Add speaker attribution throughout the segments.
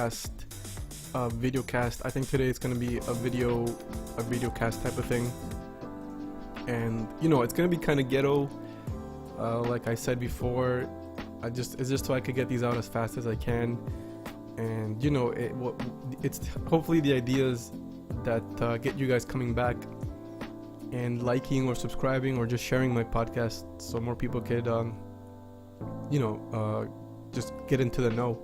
Speaker 1: podcast, video cast. I think today it's gonna be a video cast type of thing, and it's gonna be kind of ghetto. Like I said before, it's just so I could get these out as fast as I can, and it's hopefully the ideas that get you guys coming back and liking or subscribing or just sharing my podcast so more people could just get into the know.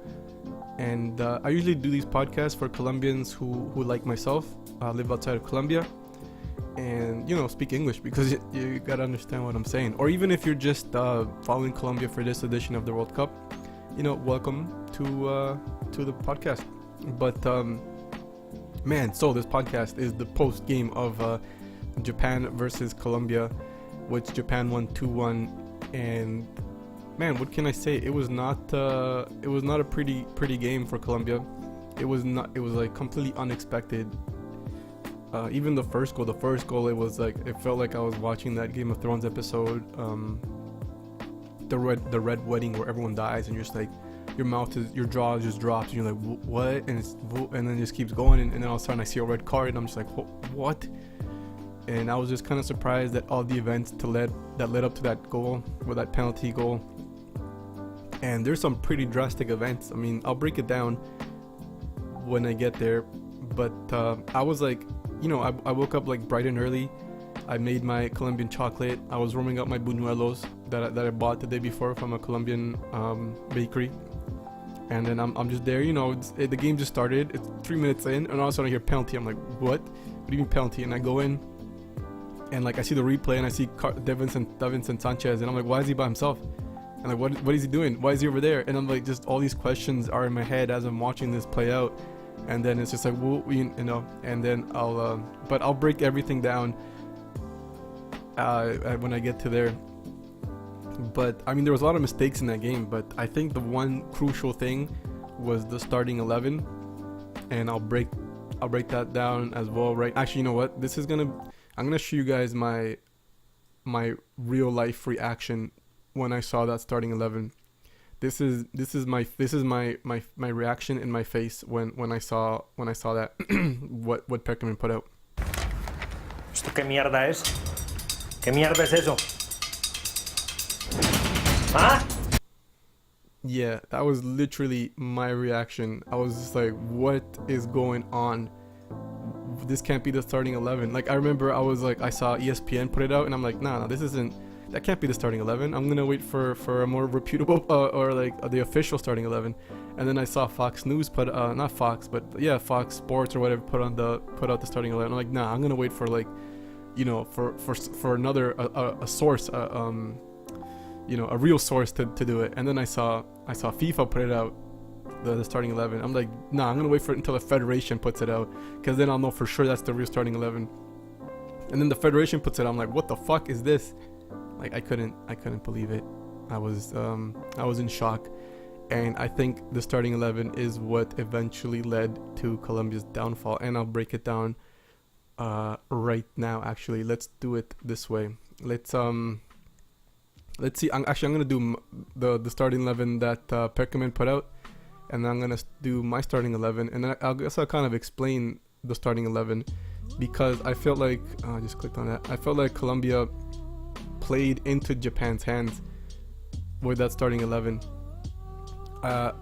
Speaker 1: And I usually do these podcasts for Colombians who like myself, live outside of Colombia, and speak English, because you gotta understand what I'm saying. Or even if you're just following Colombia for this edition of the World Cup, welcome to the podcast. But so this podcast is the post game of Japan versus Colombia, which Japan won 2-1, and man, what can I say? It was not a pretty game for Colombia. It was like completely unexpected. Even the first goal, it was like, it felt like I was watching that Game of Thrones episode, the red wedding, where everyone dies and you're just like, your jaw just drops and you're like, what? And then it just keeps going, and then all of a sudden I see a red card and I'm just like, what? And I was just kind of surprised that all the events that led up to that goal, or that penalty goal. And there's some pretty drastic events. I mean, I'll break it down when I get there. But I was like, I woke up like bright and early. I made my Colombian chocolate. I was warming up my buñuelos that I bought the day before from a Colombian bakery. And then I'm just there, the game just started. It's 3 minutes in, and all of a sudden I hear penalty. I'm like, what? What do you mean penalty? And I go in, and like I see the replay, and I see Davinson Sanchez, and I'm like, why is he by himself? And like, what is he doing? Why is he over there? And I'm like, just all these questions are in my head as I'm watching this play out. And then it's just like, and then I'll break everything down when I get to there. But I mean, there was a lot of mistakes in that game, but I think the one crucial thing was the starting 11, and I'll break that down as well. Right? Actually, you know what? I'm gonna show you guys my real life reaction when I saw that starting 11. This is my reaction in my face when I saw that what Pekerman put out.
Speaker 2: ¿Esto qué mierda es? ¿Qué mierda es eso? Huh?
Speaker 1: Yeah, that was literally my reaction. I was just like, what is going on? This can't be the starting 11. Like, I remember I saw ESPN put it out, and I'm like, nah, that can't be the starting 11. I'm gonna wait for a more reputable or like the official starting 11. And then I saw Fox News not Fox, but yeah, Fox Sports or whatever put out the starting 11. I'm like, nah, I'm gonna wait for like, for another a source, a real source to do it. And then I saw FIFA put it out, the starting 11. I'm like, nah, I'm gonna wait for it until the federation puts it out, because then I'll know for sure that's the real starting 11. And then the federation puts it out. I'm like, what the fuck is this? Like, I couldn't believe it. I was in shock. And I think the starting 11 is what eventually led to Colombia's downfall, and I'll break it down right now. Actually, let's do it this way. Let's see. I'm gonna do the starting 11 that Pekerman put out, and then I'm gonna do my starting 11, and then I'll kind of explain the starting 11, because I felt like I just clicked on that. I felt like Colombia played into Japan's hands with that starting 11. I'm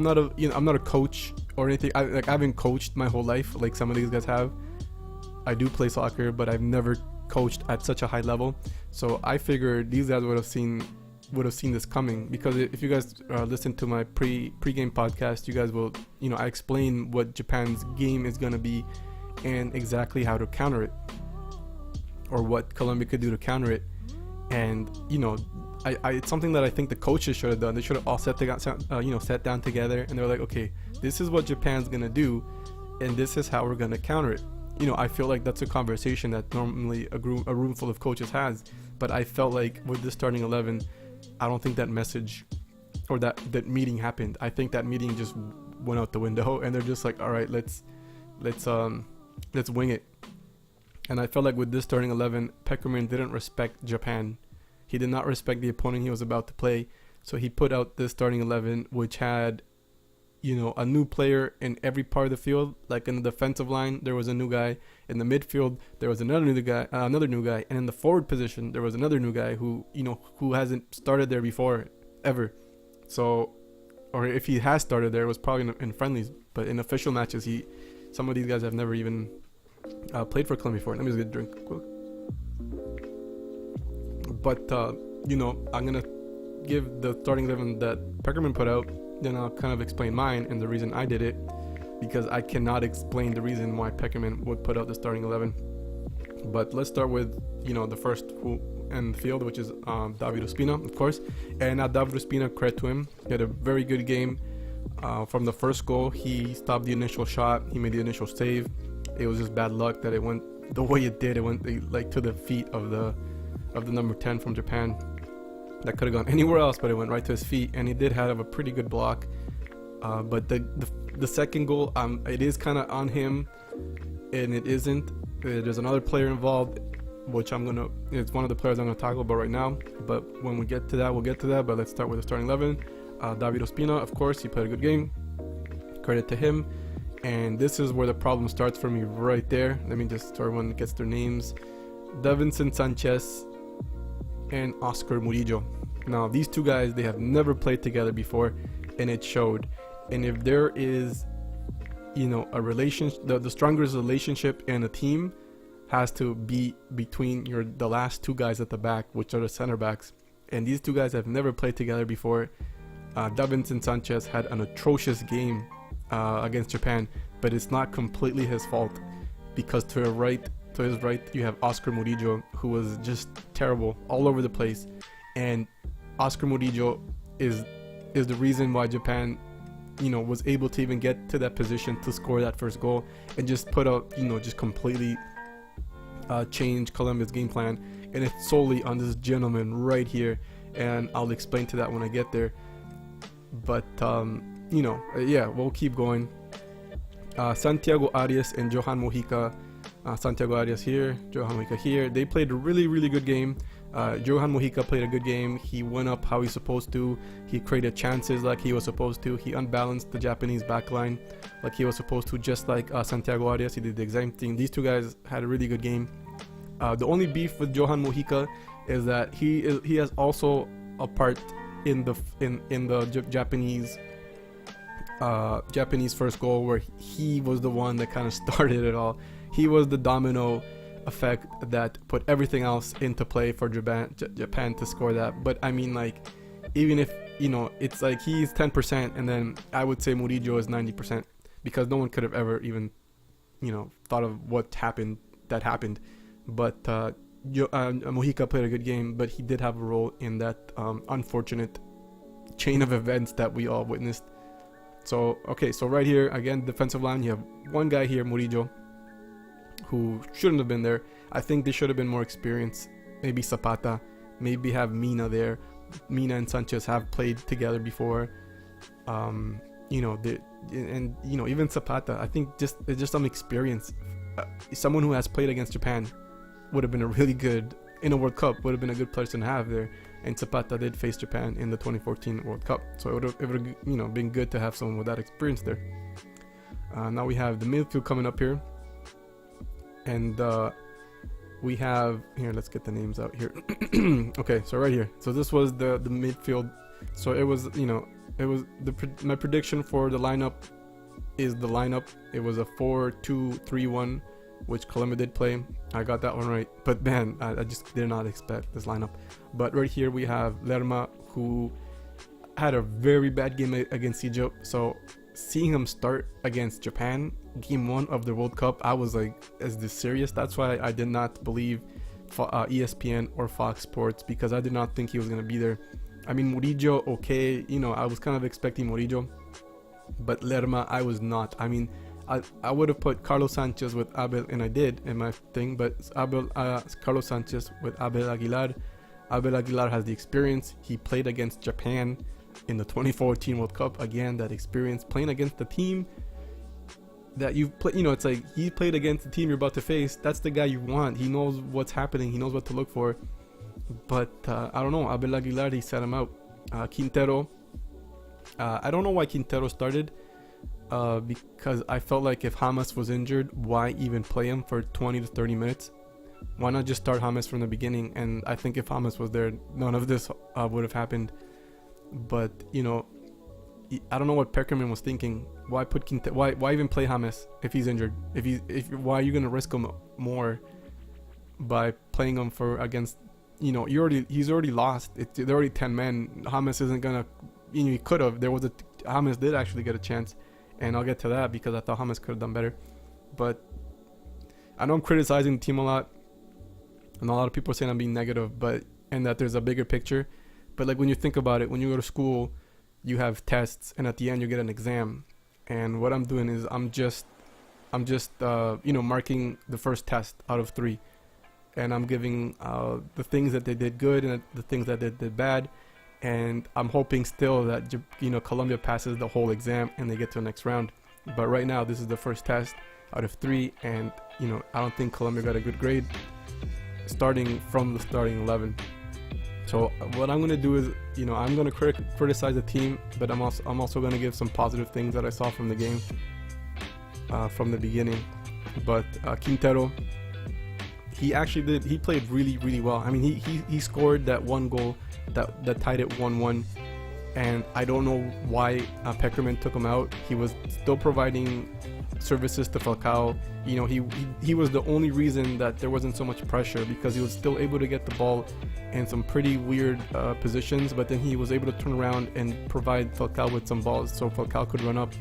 Speaker 1: not a coach or anything. I haven't coached my whole life like some of these guys have. I do play soccer, but I've never coached at such a high level. So I figured these guys would have seen this coming, because if you guys listen to my pre-game podcast, you guys will, I explain what Japan's game is gonna be and exactly how to counter it, or what Colombia could do to counter it. And it's something that I think the coaches should have done. They should have all sat down together, and they're like, okay, this is what Japan's gonna do, and this is how we're gonna counter it. I feel like that's a conversation that normally a room full of coaches has, but I felt like with the starting 11, I don't think that message or that meeting happened. I think that meeting just went out the window, and they're just like, all right, let's wing it. And I felt like with this starting 11, Pekerman didn't respect Japan. He did not respect the opponent he was about to play. So he put out this starting 11, which had, a new player in every part of the field. Like in the defensive line, there was a new guy. In the midfield, there was another new guy, and in the forward position, there was another new guy who hasn't started there before ever. So, or if he has started there, it was probably in friendlies. But in official matches, some of these guys have never even played for Colombia before. Let me just get a drink quick. But I'm gonna give the starting 11 that Pekerman put out. Then I'll kind of explain mine and the reason I did it, because I cannot explain the reason why Pekerman would put out the starting 11. But let's start with the first who in the field, which is David Ospina, of course. And David Ospina, credit to him, he had a very good game. From the first goal, he stopped the initial shot, he made the initial save. It was just bad luck that it went the way it did. It went like to the feet of the number 10 from Japan. That could have gone anywhere else, but it went right to his feet, and he did have a pretty good block. But the second goal, it is kind of on him, and it isn't. There's another player involved, which it's one of the players I'm gonna talk about right now. But when we get to that, we'll get to that. But let's start with the starting 11. David Ospina, of course, he played a good game. Credit to him. And this is where the problem starts for me right there. Let me just, so everyone gets their names. Davinson Sanchez and Oscar Murillo. Now, these two guys, they have never played together before, and it showed. And if there is, a relationship, the strongest relationship in a team has to be between the last two guys at the back, which are the center backs. And these two guys have never played together before. Davinson Sanchez had an atrocious game against Japan, but it's not completely his fault, because to his right, you have Oscar Murillo, who was just terrible all over the place. And Oscar Murillo is the reason why Japan, was able to even get to that position to score that first goal, and just put out, just completely change Colombia's game plan. And it's solely on this gentleman right here, and I'll explain to that when I get there. But we'll keep going. Santiago Arias and Johan Mojica. Santiago Arias here, Johan Mojica here. They played a really, really good game. Johan Mojica played a good game. He went up how he's supposed to. He created chances like he was supposed to. He unbalanced the Japanese backline like he was supposed to, just like Santiago Arias. He did the exact thing. These two guys had a really good game. The only beef with Johan Mojica is that he has also a part in the Japanese first goal, where he was the one that kind of started it all. He was the domino effect that put everything else into play for Japan to score that. But I mean, like, even if it's like he's 10%, and then I would say Murillo is 90%, because no one could have ever even thought of what happened. But Mojica played a good game, but he did have a role in that unfortunate chain of events that we all witnessed. So right here again, defensive line, you have one guy here, Murillo, who shouldn't have been there. I think they should have been more experienced. Maybe Zapata, maybe have Mina there. Mina and Sanchez have played together before. Even Zapata, I think just some experience. Someone who has played against Japan would have been a really good, in a World Cup, would have been a good person to have there. And Zapata did face Japan in the 2014 World Cup, so it would have been good to have someone with that experience there. Now we have the midfield coming up here, and we have here. Let's get the names out here. Okay, so right here. So this was the midfield. So it was my prediction for the lineup is the lineup. It was a 4-2-3-1. Which Colombia did play. I got that one right, but man, I just did not expect this lineup. But right here we have Lerma, who had a very bad game against Egypt. So seeing him start against Japan, game 1 of the World Cup, I was like, is this serious? That's why I did not believe ESPN or Fox Sports, because I did not think he was going to be there. I mean, Murillo, okay, I was kind of expecting Murillo, but Lerma, I was not. I mean, I would have put Carlos Sanchez with Abel, and I did in my thing, but Carlos Sanchez with Abel Aguilar. Abel Aguilar has the experience. He played against Japan in the 2014 World Cup. Again, that experience playing against the team that you've played. It's like he played against the team you're about to face. That's the guy you want. He knows what's happening. He knows what to look for. But I don't know. Abel Aguilar, he set him out. Quintero. I don't know why Quintero started. because I felt like if James was injured, why even play him for 20 to 30 minutes? Why not just start James from the beginning? And I think if James was there, none of this would have happened. But you know, I don't know what Pekerman was thinking. Why put why even play James if he's injured? Why are you gonna risk him more by playing him for against? You know, he's already lost. They're already 10 men. James isn't gonna. You know, he could have. James did actually get a chance, and I'll get to that because I thought James could have done better. But I know I'm criticizing the team a lot, and a lot of people are saying I'm being negative, and that there's a bigger picture. But like when you think about it, when you go to school, you have tests, and at the end you get an exam. And what I'm doing is I'm just you know, marking the first test out of 3, and I'm giving the things that they did good and the things that they did bad. And I'm hoping still that, you know, Colombia passes the whole exam and they get to the next round. But right now, this is the first test out of 3, and you know, I don't think Colombia got a good grade starting from the starting 11. So what I'm gonna do is, you know, I'm gonna criticize the team, but I'm also gonna give some positive things that I saw from the game from the beginning. But Quintero, he played really well. I mean, he scored that one goal that tied it 1-1, and I don't know why Pekerman took him out. He was still providing services to Falcao. You know, he was the only reason that there wasn't so much pressure, because he was still able to get the ball in some pretty weird positions, but then he was able to turn around and provide Falcao with some balls so Falcao could run up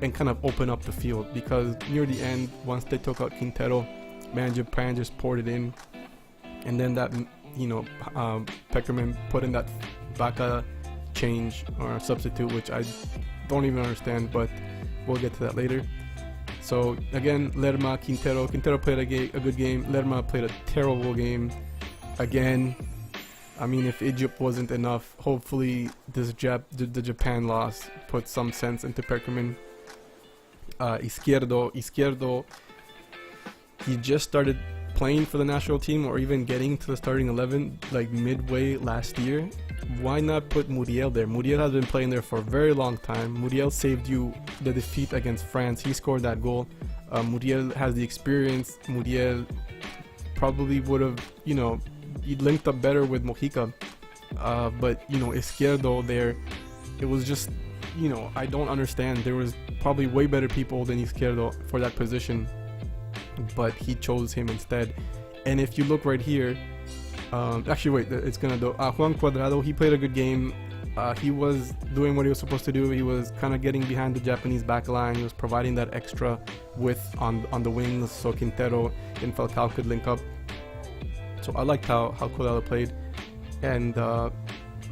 Speaker 1: and kind of open up the field. Because near the end, once they took out Quintero, man, Japan just poured it in, and then that, you know, Pekerman put in that Vaca change or substitute, which I don't even understand, but we'll get to that later. So again, Lerma, Quintero played a good game. Lerma played a terrible game again. I mean, if Egypt wasn't enough, hopefully the Japan loss put some sense into Pekerman. Izquierdo, he just started playing for the national team, or even getting to the starting 11 like midway last year. Why not put Muriel there? Muriel has been playing there for a very long time. Muriel saved you the defeat against France. He scored that goal. Muriel has the experience. Muriel probably would have, you know, he linked up better with Mojica. But, you know, Izquierdo there, it was just, you know, I don't understand. There was probably way better people than Izquierdo for that position, but he chose him instead. And if you look right here, actually wait, it's gonna do Juan Cuadrado. He played a good game. He was doing what he was supposed to do. He was kind of getting behind the Japanese back line. He was providing that extra width on the wings so Quintero and Falcao could link up. So I liked how Cuadrado played. And the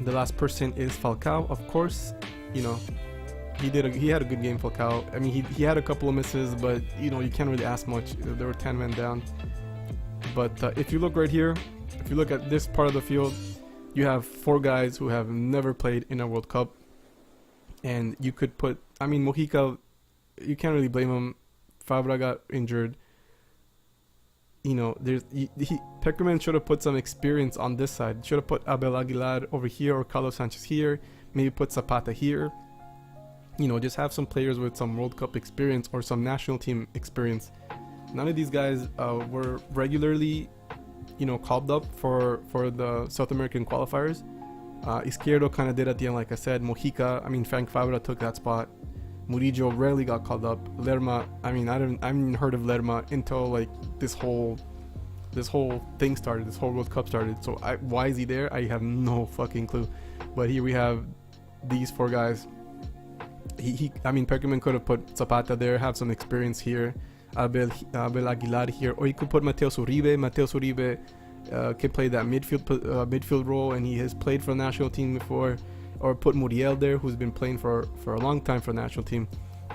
Speaker 1: last person is Falcao, of course. You know, he had a good game, Falcao. I mean, he had a couple of misses, but you know, you can't really ask much. There were 10 men down. But if you look right here, if you look at this part of the field, you have 4 guys who have never played in a World Cup. And you could put, I mean, Mojica, you can't really blame him. Fabra got injured. You know, Pekerman should have put some experience on this side. Should have put Abel Aguilar over here, or Carlos Sanchez here. Maybe put Zapata here. You know, just have some players with some World Cup experience or some national team experience. None of these guys were regularly, you know, called up for the South American qualifiers. Izquierdo kind of did at the end, like I said. Mojica, I mean, Frank Fabra took that spot. Murillo rarely got called up. Lerma, I mean, I haven't heard of Lerma until like this whole thing started, this whole World Cup started. So why is he there? I have no fucking clue. But here we have these 4 guys. I mean, Pekerman could have put Zapata there, have some experience here. Abel Aguilar here, or he could put Mateus Uribe. Mateus Uribe can play that midfield role, and he has played for the national team before. Or put Muriel there, who's been playing for a long time for the national team.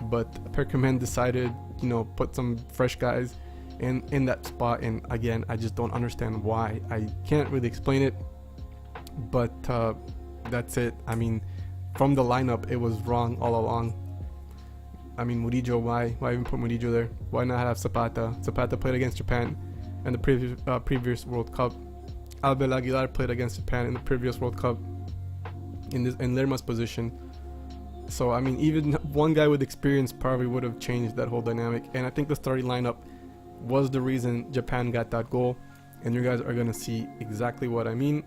Speaker 1: But Pekerman decided, you know, put some fresh guys in that spot. And again, I just don't understand why. I can't really explain it, but that's it. I mean, from the lineup, it was wrong all along. I mean, Murillo, why even put Murillo there? Why not have Zapata? Zapata played against Japan in the previous World Cup. Abel Aguilar played against Japan in the previous World Cup in Lerma's position. So I mean, even one guy with experience probably would have changed that whole dynamic. And I think the starting lineup was the reason Japan got that goal. And you guys are gonna see exactly what I mean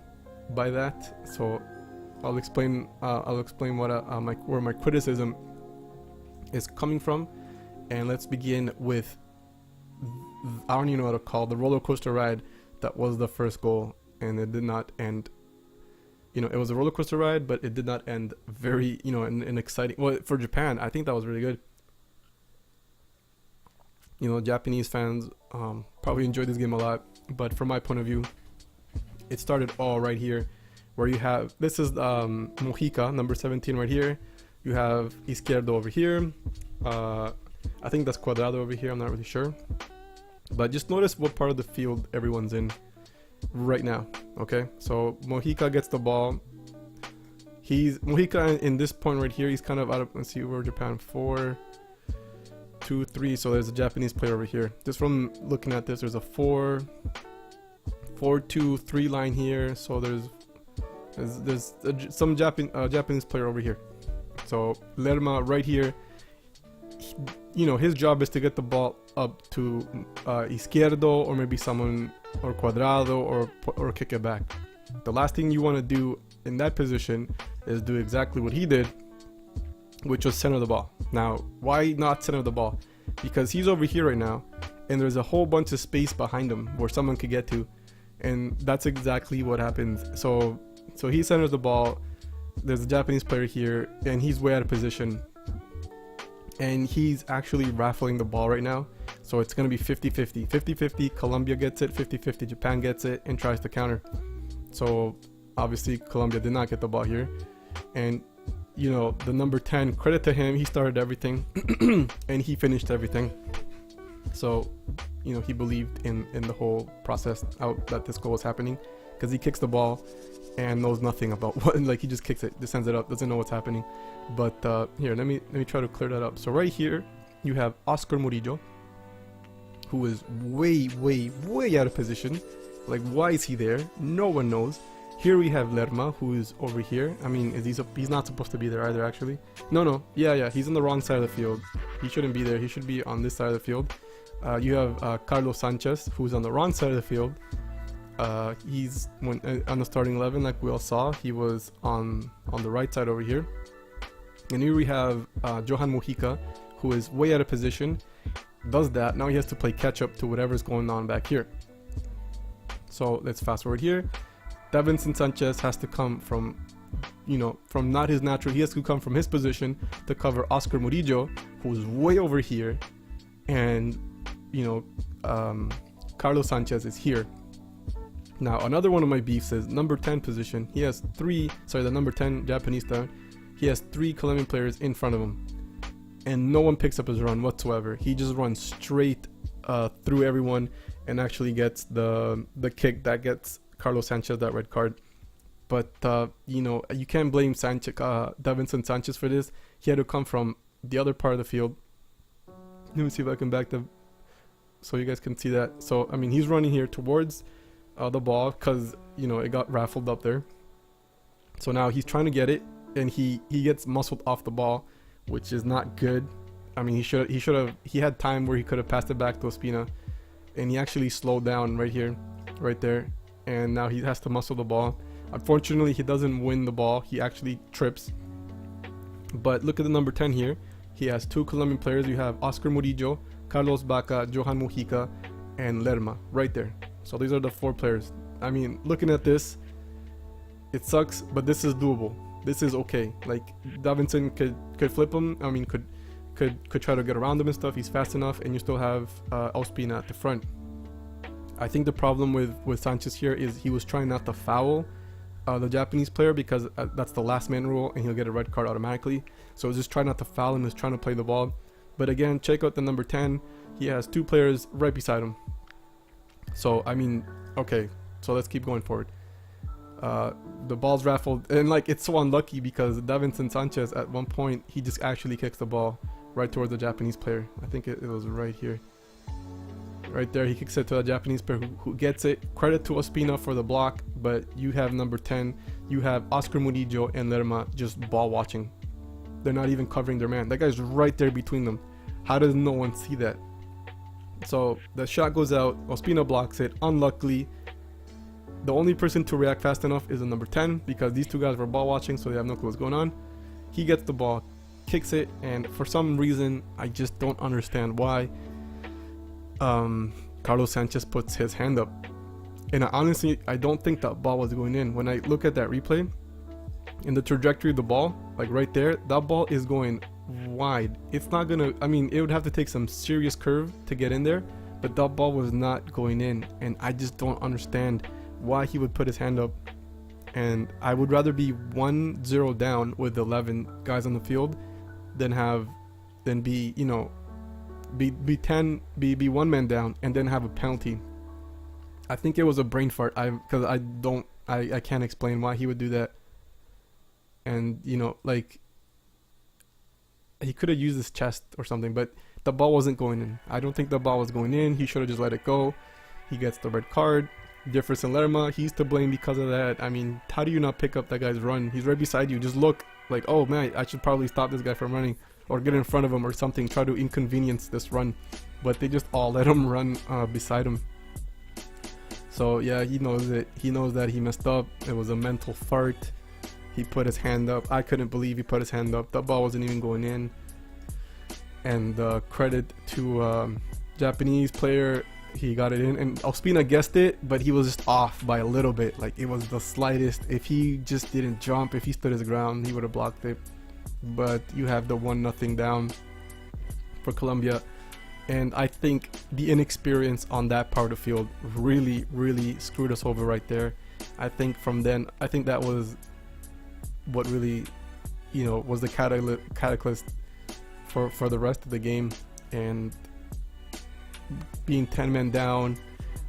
Speaker 1: by that. So I'll explain what where my criticism is coming from. And let's begin with, I don't even know what to call the roller coaster ride that was the first goal, and it did not end. You know, it was a roller coaster ride, but it did not end very, you know, in exciting. Well, for Japan, I think that was really good. You know, Japanese fans probably enjoyed this game a lot, but from my point of view, it started all right here, where you have, this is Mojica, number 17 right here. You have Izquierdo over here. I think that's Cuadrado over here, I'm not really sure. But just notice what part of the field everyone's in right now, okay? So Mojica gets the ball. Mojica in this point right here, he's kind of out of, let's see, where Japan, 4, 2, 3, so there's a Japanese player over here. Just from looking at this, there's a 4, 2, 3 line here, so there's some Japanese player over here. So Lerma right here, you know, his job is to get the ball up to Izquierdo, or maybe someone, or Cuadrado, or kick it back. The last thing you want to do in that position is do exactly what he did, which was center the ball. Now, why not center the ball? Because he's over here right now, and there's a whole bunch of space behind him where someone could get to, and that's exactly what happens. So he centers the ball. There's a Japanese player here, and he's way out of position. And he's actually raffling the ball right now. So it's going to be 50-50. 50-50, Colombia gets it. 50-50, Japan gets it and tries to counter. So obviously Colombia did not get the ball here. And, you know, the number 10, credit to him. He started everything and he finished everything. So, you know, he believed in the whole process out that this goal was happening. Because he kicks the ball and knows nothing about what, like, he just kicks it, just sends it up, doesn't know what's happening. But here, let me try to clear that up. So right here you have Oscar Murillo, who is way out of position. Like, why is he there? No one knows. Here we have Lerma, who is over here. I mean, he's not supposed to be there either, actually. No, yeah, he's on the wrong side of the field. He shouldn't be there. He should be on this side of the field. You have Carlos Sanchez, who's on the wrong side of the field. He's on the starting 11, like we all saw. He was on the right side over here. And here we have Johan Mojica, who is way out of position. Does that. Now he has to play catch up to whatever's going on back here. So let's fast forward here. Davinson Sanchez has to come from, you know, from not his natural. He has to come from his position to cover Oscar Murillo, who's way over here. And, you know, Carlos Sanchez is here. Now, another one of my beefs is number 10 position. He has the number 10 Japanese down. He has 3 Colombian players in front of him. And no one picks up his run whatsoever. He just runs straight through everyone and actually gets the kick that gets Carlos Sanchez that red card. But, you know, you can't blame Davinson Sanchez for this. He had to come from the other part of the field. Let me see if I can back the, so you guys can see that. So, I mean, he's running here towards the ball because, you know, it got raffled up there. So now he's trying to get it, and he gets muscled off the ball, which is not good. I mean, he had time where he could have passed it back to Ospina, and he actually slowed down right here, right there, and now he has to muscle the ball. Unfortunately, he doesn't win the ball. He actually trips. But look at the number 10 here. He has 2 Colombian players. You have Oscar Murillo, Carlos Baca, Johan Mojica, and Lerma right there. So these are the 4 players. I mean, looking at this, it sucks, but this is doable. This is okay. Like, Davinson could flip him. I mean, could try to get around him and stuff. He's fast enough, and you still have Ospina at the front. I think the problem with Sanchez here is he was trying not to foul the Japanese player, because that's the last man rule, and he'll get a red card automatically. So he's just trying not to foul him. He's trying to play the ball. But again, check out the number 10. He has 2 players right beside him. So, I mean, okay, so let's keep going forward. The ball's raffled, and like, it's so unlucky because Davinson Sanchez at one point, he just actually kicks the ball right towards the Japanese player. I think it was right here. Right there, he kicks it to a Japanese player who gets it. Credit to Ospina for the block, but you have number 10, you have Oscar Murillo and Lerma just ball watching. They're not even covering their man. That guy's right there between them. How does no one see that? So the shot goes out. Ospina blocks it. Unluckily, the only person to react fast enough is the number 10, because these two guys were ball watching, so they have no clue what's going on. He gets the ball, kicks it, and for some reason, I just don't understand why, Carlos Sanchez puts his hand up. And honestly, I don't think that ball was going in. When I look at that replay, in the trajectory of the ball, like right there, that ball is going wide. It's not gonna, I mean, it would have to take some serious curve to get in there, but that ball was not going in, and I just don't understand why he would put his hand up. And I would rather be 1-0 down with 11 guys on the field than be, you know, be one man down and then have a penalty. I think it was a brain fart. Because I can't explain why he would do that. And you know, like, he could have used his chest or something, but the ball wasn't going in. I don't think the ball was going in. He should have just let it go. He gets the red card. Jefferson Lerma, he's to blame because of that. I mean, how do you not pick up that guy's run? He's right beside you. Just look like, oh man, I should probably stop this guy from running, or get in front of him or something. Try to inconvenience this run, but they just all let him run beside him. So yeah, he knows it. He knows that he messed up. It was a mental fart. He put his hand up. I couldn't believe he put his hand up. The ball wasn't even going in. And credit to Japanese player, he got it in. And Ospina guessed it, but he was just off by a little bit. Like, it was the slightest. If he just didn't jump, if he stood his ground, he would have blocked it. But you have the 1-0 down for Colombia. And I think the inexperience on that part of the field really, really screwed us over right there. I think from then, I think that was what really, you know, was the catalyst for the rest of the game. And being 10 men down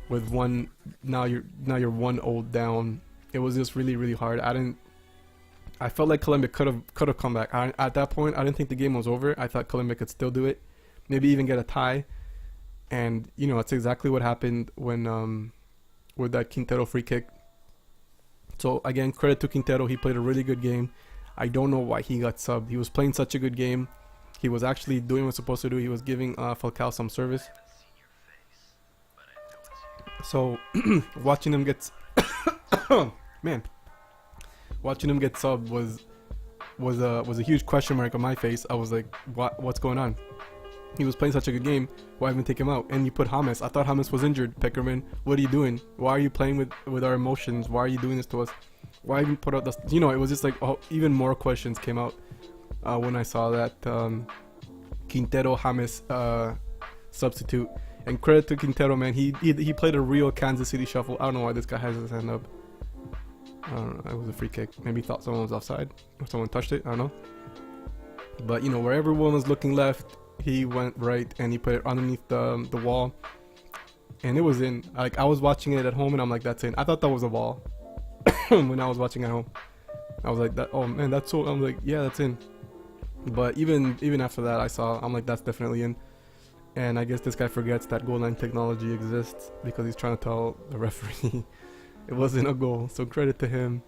Speaker 1: with one, now you're 1-0 down. It was just really, really hard. I felt like Colombia could have come back. At that point, I didn't think the game was over. I thought Colombia could still do it, maybe even get a tie. And you know, that's exactly what happened when with that Quintero free kick. So again, credit to Quintero. He played a really good game. I don't know why he got subbed. He was playing such a good game. He was actually doing what he was supposed to do. He was giving Falcao some service. So watching him get watching him get subbed was a huge question mark on my face. I was like, what's going on? He was playing such a good game. Why even take him out? And you put James. I thought James was injured. Pekerman, what are you doing? Why are you playing with our emotions? Why are you doing this to us? Why even put out the? You know, it was just like, oh, even more questions came out when I saw that Quintero James substitute. And credit to Quintero, man. He played a real Kansas City shuffle. I don't know why this guy has his hand up. I don't know. It was a free kick. Maybe he thought someone was offside or someone touched it. I don't know. But you know, where everyone was looking left, he went right and he put it underneath the wall, and it was in. Like, I was watching it at home and I'm like, that's in. I thought that was a ball when I was watching at home. I was like, that. Oh man, that's so. I'm like, yeah, that's in. But even after that, I'm like, that's definitely in. And I guess this guy forgets that goal line technology exists because he's trying to tell the referee it wasn't a goal. So credit to him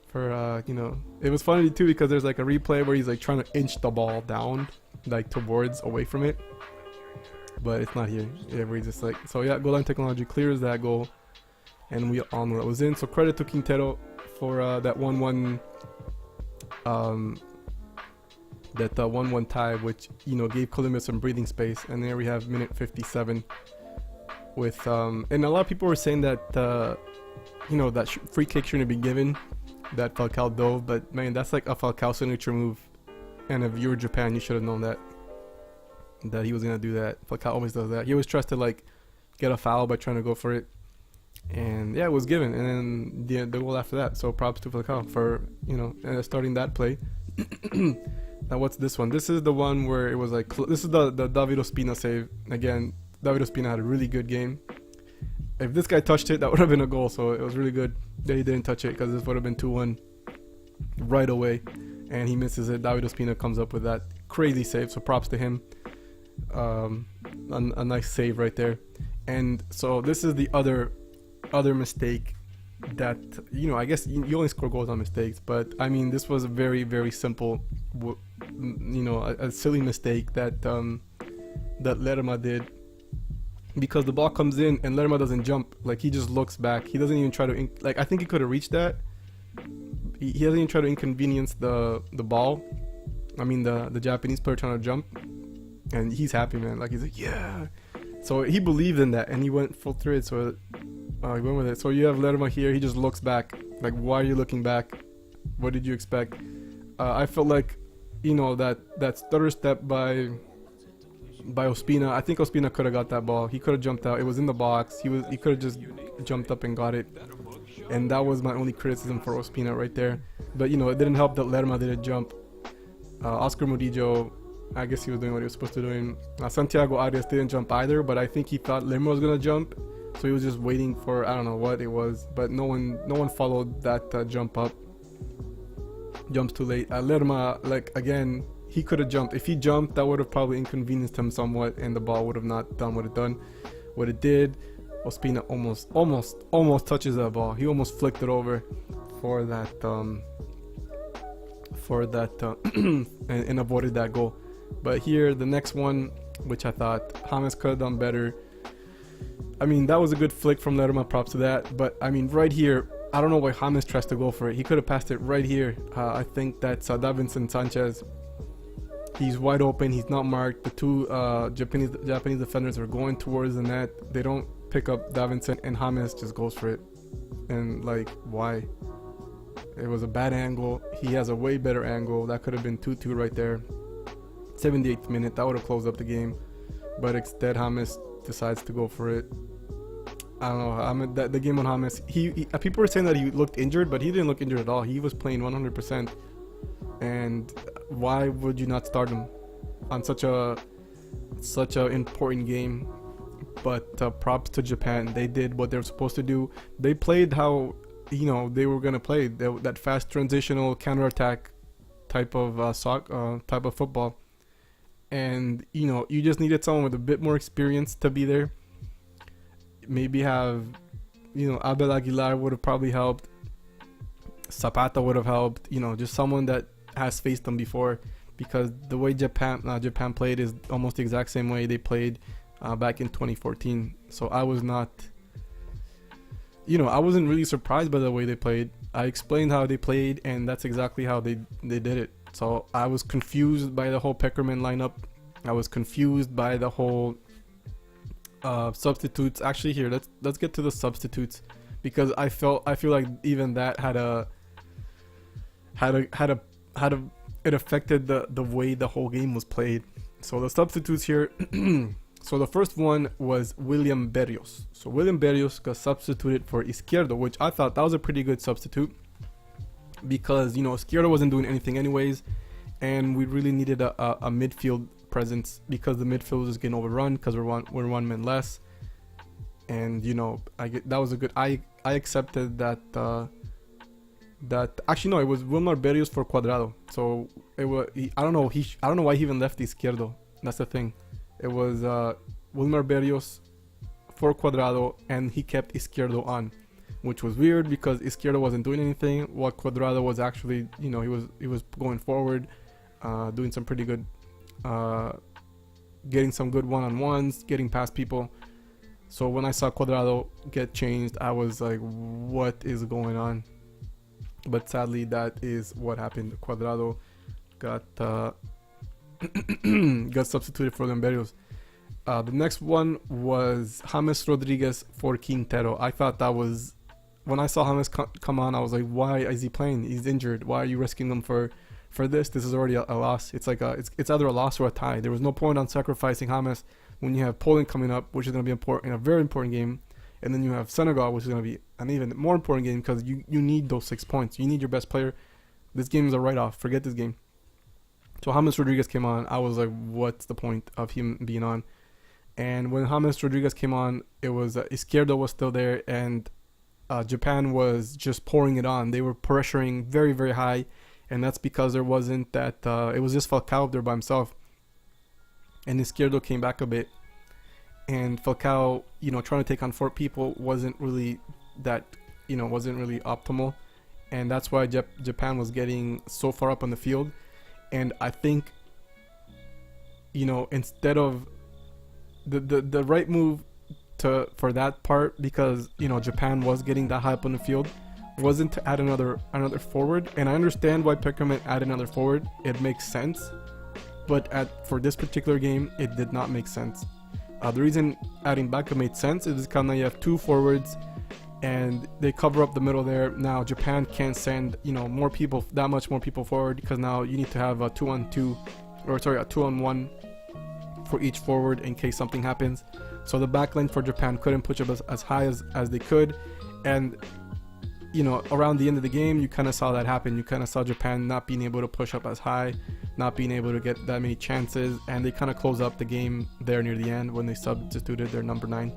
Speaker 1: for you know. It was funny too because there's like a replay where he's like trying to inch the ball down, like towards, away from it, but it's not here. Yeah, we're just like, so yeah, goal line technology clears that goal, and we all know that was in. So credit to Quintero for that 1-1 that 1-1 tie, which, you know, gave Colombia some breathing space. And there we have minute 57 with and a lot of people were saying that you know, that free kick shouldn't be given, that Falcao dove, but man, that's like a Falcao signature move. And if you were Japan, you should have known that he was gonna do that. Falcao always does that. He always tries to like get a foul by trying to go for it. And yeah, it was given. And then the goal after that. So props to Falcao for, you know, starting that play. Now what's this one? This is the one where it was like, this is the David Ospina save. Again, David Ospina had a really good game. If this guy touched it, that would have been a goal. So it was really good that he didn't touch it, because this would have been 2-1 right away. And he misses it. David Ospina comes up with that crazy save. So props to him. A nice save right there. And so this is the other mistake that, you know, I guess you only score goals on mistakes, but I mean, this was a very, very simple a silly mistake that that Lerma did, because the ball comes in and Lerma doesn't jump. Like, he just looks back. He doesn't even try to I think he could have reached that. He doesn't even try to inconvenience the ball. I mean the Japanese player trying to jump, and he's happy, man. Like, he's like, yeah. So he believed in that and he went full through it. So he went with it. So you have Lerma here. He just looks back. Like, why are you looking back? What did you expect? I felt like, that stutter step by Ospina. I think Ospina could have got that ball. He could have jumped out. It was in the box. He could have just jumped up and got it. And that was my only criticism for Ospina right there. But it didn't help that Lerma didn't jump. Oscar Murillo, I guess he was doing what he was supposed to do. Santiago Arias didn't jump either, but I think he thought Lerma was gonna jump, so he was just waiting for, I don't know what it was, but no one followed that jump up. Jumps too late. Lerma, like, again, he could have jumped. If he jumped, that would have probably inconvenienced him somewhat, and the ball would have not done what it did. Ospina almost touches that ball. He almost flicked it over for that and avoided that goal. But here, the next one, which I thought James could have done better. I mean, that was a good flick from Lerma, props to that. But I mean, right here, I don't know why James tries to go for it. He could have passed it right here. I think that's Davinson Sanchez. He's wide open. He's not marked. The two Japanese defenders are going towards the net. They don't pick up Davinson, and James just goes for it. And, like, why? It was a bad angle. He has a way better angle. That could have been 2-2 right there. 78th minute. That would have closed up the game. But instead, James decides to go for it. I don't know. The game on James, people were saying that he looked injured, but he didn't look injured at all. He was playing 100%. And why would you not start him on such a important game? But props to Japan. They did what they were supposed to do. They played how they were gonna play, that fast transitional counterattack type of type of football. And you just needed someone with a bit more experience to be there. Maybe have Abel Aguilar would have probably helped. Zapata would have helped. Just someone that has faced them before, because the way Japan played is almost the exact same way they played back in 2014. So I was not, I wasn't really surprised by the way they played. I explained how they played, and that's exactly how they did it. So I was confused by the whole Pekerman lineup. I was confused by the whole substitutes. Actually, here let's get to the substitutes, because I feel like even that it affected the way the whole game was played. So the substitutes here. So the first one was William Berrios. So William Berrios got substituted for Izquierdo, which I thought that was a pretty good substitute, because Izquierdo wasn't doing anything anyways, and we really needed a midfield presence, because the midfield was getting overrun because we're one man less. And that was a good. I accepted that. That actually, no, it was Wilmar Berrios for Cuadrado. So it was. I don't know why he even left Izquierdo. That's the thing. It was Wilmar Berrios for Cuadrado, and he kept Izquierdo on, which was weird because Izquierdo wasn't doing anything while Cuadrado was actually, he was going forward, doing some pretty good, getting some good one-on-ones, getting past people. So when I saw Cuadrado get changed, I was like, what is going on? But sadly, that is what happened. Cuadrado got got substituted for Berrios. The next one was James Rodriguez for Quintero. I thought that was, when I saw James come on, I was like, why is he playing? He's injured. Why are you risking him for this? This is already a loss. It's like it's either a loss or a tie. There was no point on sacrificing James when you have Poland coming up, which is going to be important, a very important game, and then you have Senegal, which is going to be an even more important game, because you need those 6 points. You need your best player. This game is a write-off. Forget this game. So James Rodriguez came on. I was like, what's the point of him being on? And when James Rodriguez came on, it was Izquierdo was still there, and Japan was just pouring it on. They were pressuring very, very high, and that's because there wasn't that. It was just Falcao up there by himself, and Izquierdo came back a bit, and Falcao, trying to take on 4 people wasn't really optimal, and that's why Japan was getting so far up on the field. And I think, instead of the right move for that part, because Japan was getting that high up on the field, wasn't to add another forward. And I understand why Pekerman added another forward. It makes sense, but for this particular game, it did not make sense. The reason adding Baka made sense is because now you have two forwards and they cover up the middle there. Now Japan can't send that much more people forward, because now you need to have a 2-on-2, or a 2-on-1 for each forward in case something happens. So the back line for Japan couldn't push up as high as they could. And around the end of the game, you kind of saw that happen. You kind of saw Japan not being able to push up as high, not being able to get that many chances, and they kind of closed up the game there near the end when they substituted their number 9,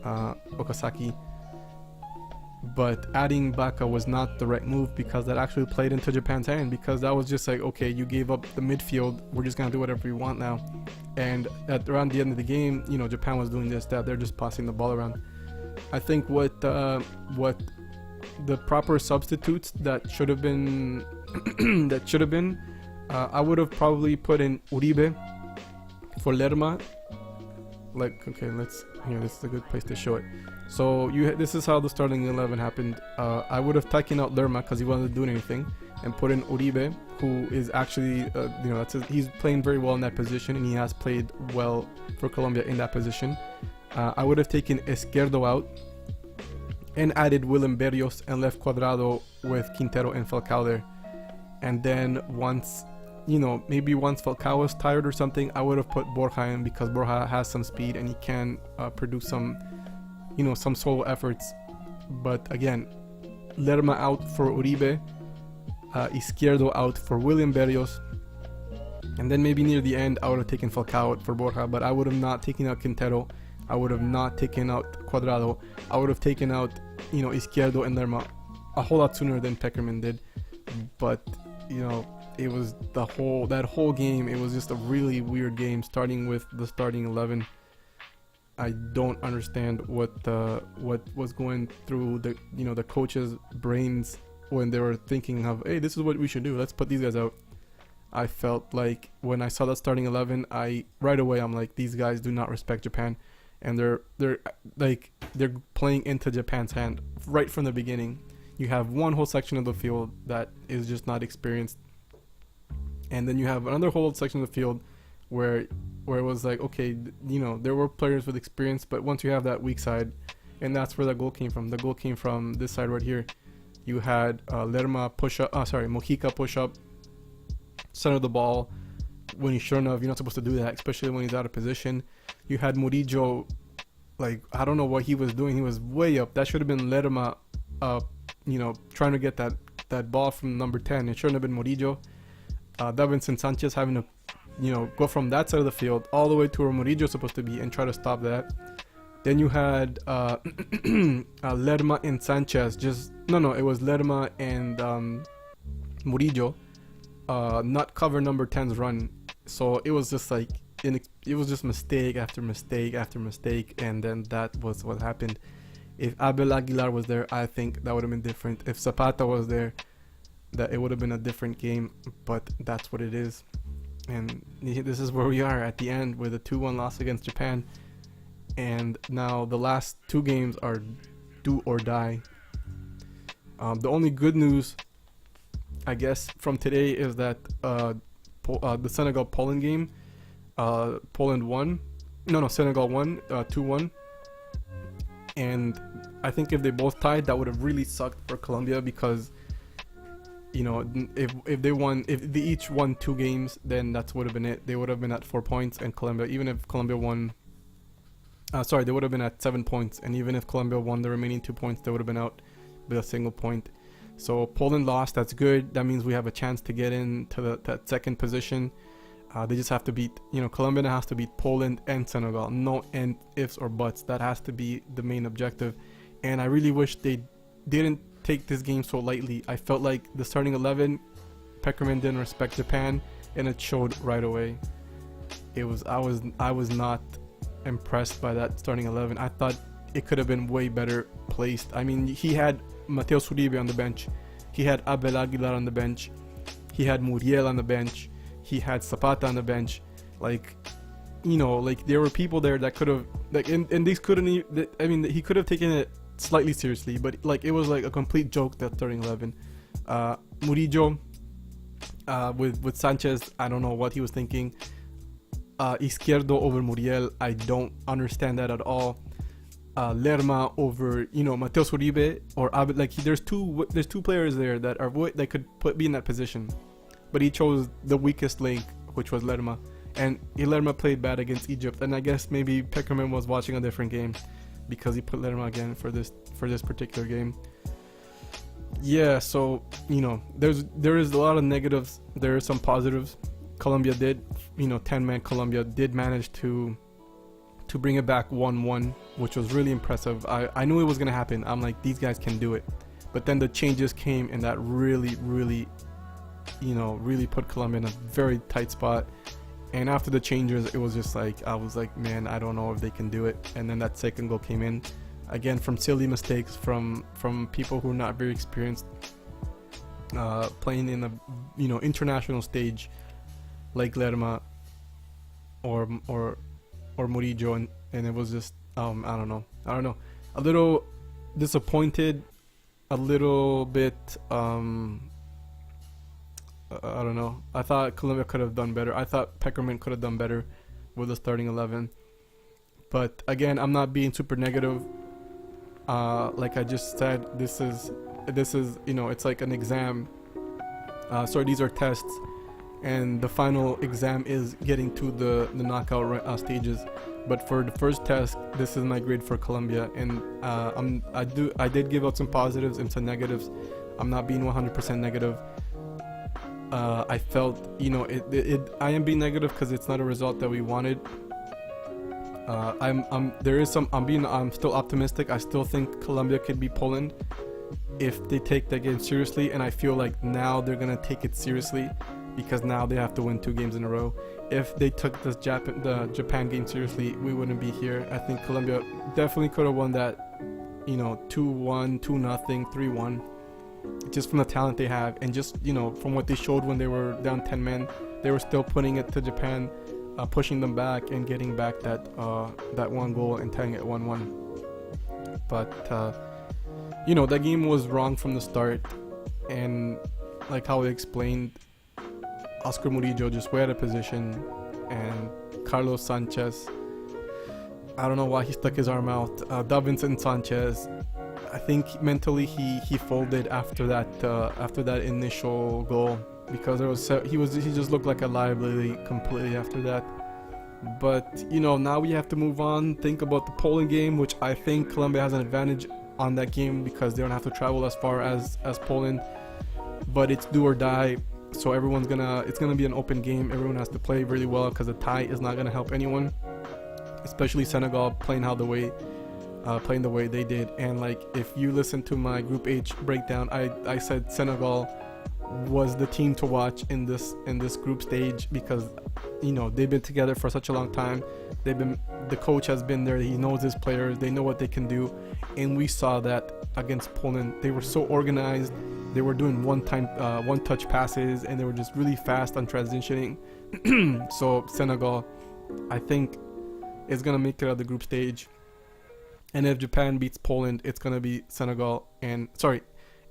Speaker 1: Okazaki. But adding Baka was not the right move, because that actually played into Japan's hand, because that was just like, okay, you gave up the midfield, we're just gonna do whatever we want now. And around the end of the game, Japan was doing that, they're just passing the ball around. I think what the proper substitutes that should have been I would have probably put in Uribe for Lerma. This is a good place to show it. So this is how the starting 11 happened. I would have taken out Lerma because he wasn't doing anything, and put in Uribe, who is actually he's playing very well in that position, and he has played well for Colombia in that position. I would have taken Izquierdo out and added William Berrios, and left Cuadrado with Quintero and Falcao there. And then once Falcao was tired or something, I would have put Borja in, because Borja has some speed and he can produce some solo efforts. But again, Lerma out for Uribe, Izquierdo out for William Berrios, and then maybe near the end I would have taken Falcao out for Borja, but I would have not taken out Quintero. I would have not taken out Cuadrado. I would have taken out Izquierdo and Lerma a whole lot sooner than Pekerman did. But it was that whole game, it was just a really weird game, starting with the starting 11. I don't understand what was going through the coaches' brains when they were thinking of, hey, this is what we should do, let's put these guys out. I felt like when I saw that starting 11, right away I'm like, these guys do not respect Japan, and they're playing into Japan's hand right from the beginning. You have one whole section of the field that is just not experienced, and then you have another whole section of the field where it was like, okay, there were players with experience, but once you have that weak side, and that's where the goal came from. The goal came from this side right here. You had Mojica push up, center the ball when you shouldn't have. You're not supposed to do that, especially when he's out of position. You had Murillo, I don't know what he was doing. He was way up. That should have been Lerma, trying to get that ball from number 10. It shouldn't have been Murillo. Davinson Sanchez having to, go from that side of the field all the way to where Murillo's supposed to be and try to stop that. Then you had Lerma and Sanchez. It was Lerma and Murillo not cover number 10's run. So it was just like, it was just mistake after mistake after mistake, and then that was what happened. If Abel Aguilar was there, I think that would have been different. If Zapata was there, that it would have been a different game, but that's what it is. And this is where we are at the end with a 2-1 loss against Japan. And now the last two games are do or die. The only good news, I guess, from today is that the Senegal-Poland game, Poland won. Senegal won 2-1. And I think if they both tied, that would have really sucked for Colombia, because if they each won 2 games, then that would have been it. They would have been at 4 points, and Colombia, even if Colombia won, they would have been at 7 points, and even if Colombia won the remaining 2 points, they would have been out with a single point. So Poland lost. That's good. That means we have a chance to get into that second position. They just have to beat, Colombia has to beat Poland and Senegal. No ifs or buts. That has to be the main objective. And I really wish they didn't take this game so lightly. I felt like the starting 11, Pekerman didn't respect Japan, and it showed right away. I was not impressed by that starting 11. I thought it could have been way better placed. I mean, he had Mateus Uribe on the bench. He had Abel Aguilar on the bench. He had Muriel on the bench. He had Zapata on the bench. Like, you know, like there were people there that could have, like, and these couldn't even, I mean, he could have taken it slightly seriously, but like it was like a complete joke, that starting 11. Murillo, with Sanchez, I don't know what he was thinking. Izquierdo over Muriel, I don't understand that at all. Lerma over, you know, Mateus Uribe or Abed. Like there's two players there that could be in that position, but he chose the weakest link, which was Lerma, and Lerma played bad against Egypt. And I guess maybe Pekerman was watching a different game because he put Lerma again for this particular game. Yeah, so you know, there is a lot of negatives. There are some positives. Colombia did, you know, 10-man Colombia did manage to bring it back 1-1, which was really impressive. I knew it was gonna happen. I'm like, these guys can do it. But then the changes came, and that really, you know, really put Colombia in a very tight spot. And after the changes, it was just like, I was like, man, I don't know if they can do it. And then that second goal came in, again from silly mistakes from people who are not very experienced, playing in a, you know, international stage like Lerma or Murillo, and it was just I don't know, a little disappointed, a little bit I don't know. I thought Colombia could have done better. I thought Pekerman could have done better with the starting 11. But again, I'm not being super negative. Like I just said, this is you know, it's like an exam. Sorry, these are tests, and the final exam is getting to the knockout stages. But for the first test, this is my grade for Colombia, and I did give out some positives and some negatives. I'm not being 100% negative. I felt, you know, I am being negative because it's not a result that we wanted. I'm still optimistic. I still think Colombia could beat Poland if they take that game seriously, and I feel like now they're gonna take it seriously because now they have to win 2 games in a row. If they took the Japan game seriously, we wouldn't be here. I think Colombia definitely could have won that, you know, 2-1, 2-0, 3-1. Just from the talent they have, and just, you know, from what they showed when they were down 10 men, they were still putting it to Japan, pushing them back and getting back that 1 goal and tying it 1-1. But you know, that game was wrong from the start, and like how I explained, Oscar Murillo just way out of position, and Carlos Sanchez, I don't know why he stuck his arm out. Davinson Sanchez, I think mentally he folded after that initial goal, because he just looked like a liability completely after that. But you know, now we have to move on, think about the Poland game, which I think Colombia has an advantage on that game because they don't have to travel as far as Poland. But it's do or die, so it's gonna be an open game. Everyone has to play really well because a tie is not gonna help anyone, especially Senegal playing the way they did. And like, if you listen to my Group H breakdown, I said Senegal was the team to watch in this group stage because, you know, they've been together for such a long time. The coach has been there. He knows his players. They know what they can do, and we saw that against Poland. They were so organized. They were doing one-touch passes, and they were just really fast on transitioning. So Senegal, I think, is gonna make it out of the group stage. And if Japan beats Poland, it's gonna be Senegal. And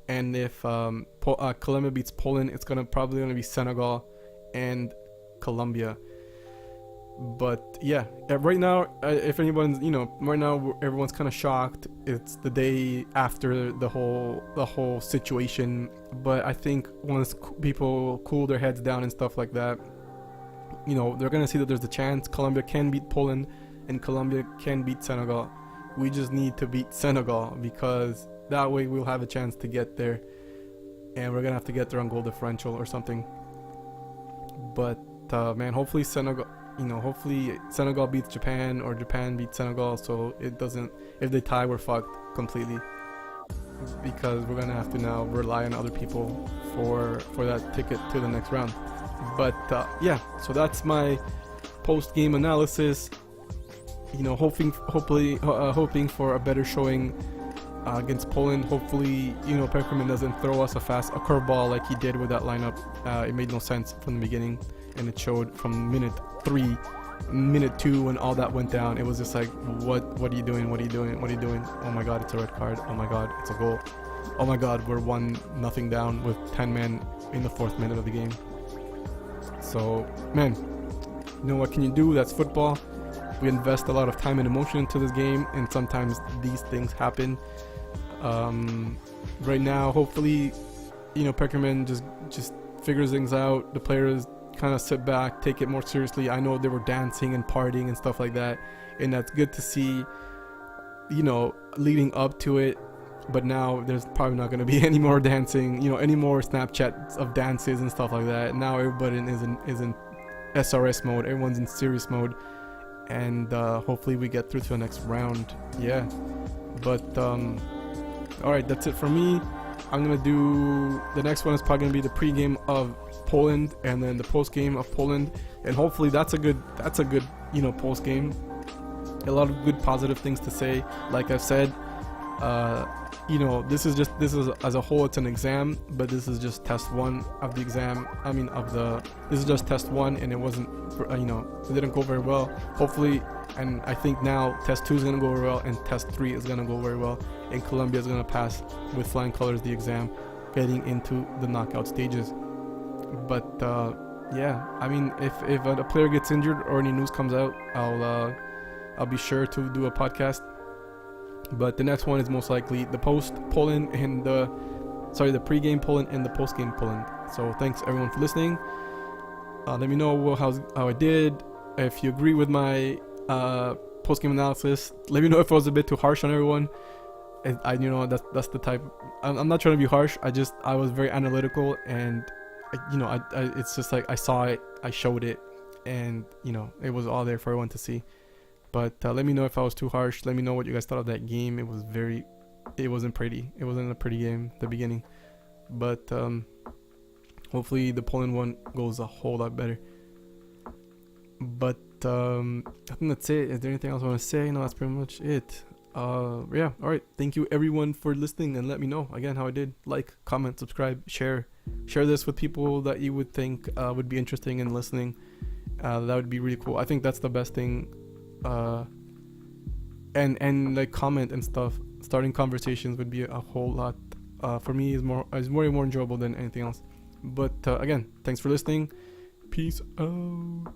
Speaker 1: if Colombia beats Poland, it's probably gonna be Senegal and Colombia. But yeah, right now, if anyone's, you know, right now everyone's kind of shocked. It's the day after the whole situation. But I think once people cool their heads down and stuff like that, you know, they're gonna see that there's a chance Colombia can beat Poland and Colombia can beat Senegal. We just need to beat Senegal, because that way we'll have a chance to get there, and we're gonna have to get there on goal differential or something. But man, hopefully Senegal beats Japan, or Japan beats Senegal, so it doesn't. If they tie, we're fucked completely, because we're gonna have to now rely on other people for that ticket to the next round. But yeah, so that's my post-game analysis. You know, hoping for a better showing against Poland. Hopefully, you know, Pekerman doesn't throw us a curveball like he did with that lineup. It made no sense from the beginning. and it showed from minute 3, minute 2 when all that went down. It was just like, what are you doing? What are you doing? What are you doing? Oh my god, it's a red card. Oh my god, it's a goal. Oh my god, we're 1-0 down with 10 men in the 4th minute of the game. So, man, you know what can you do? That's football. We invest a lot of time and emotion into this game, and sometimes these things happen. Right now, hopefully, you know, Pekerman just figures things out. The players kind of sit back, take it more seriously. I know they were dancing and partying and stuff like that, and that's good to see, you know, leading up to it. But now there's probably not going to be any more dancing, you know, any more Snapchats of dances and stuff like that. Now everybody is in SRS mode, everyone's in serious mode, and hopefully we get through to the next round. Yeah, but all right, that's it for me. I'm gonna do the next one is probably gonna be the pre-game of Poland and then the post-game of Poland, and hopefully that's a good you know, post-game. A lot of good positive things to say. Like I've said, you know, this is as a whole, it's an exam, but this is just test 1 of the exam. I mean, this is just test 1, and it wasn't, you know, it didn't go very well. Hopefully, and I think now test 2 is gonna go very well, and test 3 is gonna go very well, and Colombia is gonna pass with flying colors the exam, getting into the knockout stages. But yeah, I mean, if a player gets injured or any news comes out, I'll be sure to do a podcast. But the next one is most likely the post-Poland and the pre-game Poland and the post-game Poland. So thanks everyone for listening. Let me know how I did. If you agree with my post-game analysis, let me know if I was a bit too harsh on everyone. I you know, that's the type. I'm not trying to be harsh. I was very analytical, and you know, it's just like I saw it, I showed it, and you know, it was all there for everyone to see. But let me know if I was too harsh. Let me know what you guys thought of that game. It wasn't pretty. It wasn't a pretty game at the beginning. But hopefully the Poland one goes a whole lot better. But I think that's it. Is there anything else I want to say? No, that's pretty much it. Yeah, alright. Thank you everyone for listening, and let me know again how I did. Like, comment, subscribe, share this with people that you would think would be interesting in listening. That would be really cool. I think that's the best thing. And like, comment and stuff, starting conversations would be a whole lot for me is more enjoyable than anything else. But again, thanks for listening. Peace out.